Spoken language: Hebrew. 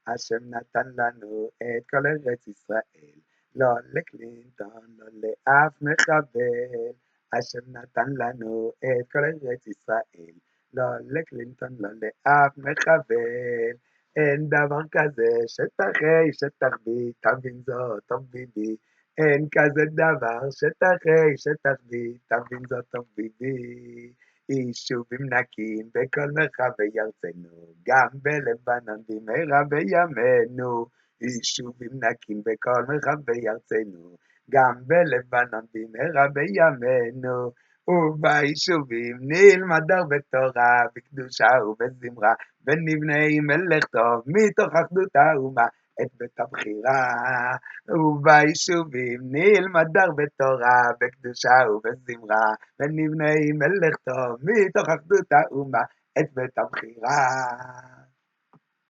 השם נתן לנו את כל ארץ ישראל, לא לקלינטון, לא לאף מחבל. השם נתן לנו את כל ארץ ישראל, לא לקלינטון, לא לאף מחבל. אין דבר כזה שטח A, שטח B, תבין זאת, טוב ביבי. אין כזה דבר שטח A, שטח B, תבין זאת, טוב ביבי. יישובים נקים בכל מרחבי ארצנו, גם בלבנון במהרה בימינו. יישובים נקים בכל מרחבי ארצנו, גם בלבנון במהרה בימינו. וביישובים נלמד הרבה תורה, בקדושה ובזמרה, ונבנה עם מלך טוב מתוך אחדות האומה את בית הבחירה. וביישובים נלמד הרבה תורה, בקדושה ובזמרה, ונבנה עם מלך טוב מתוך אחדות האומה את בית הבחירה.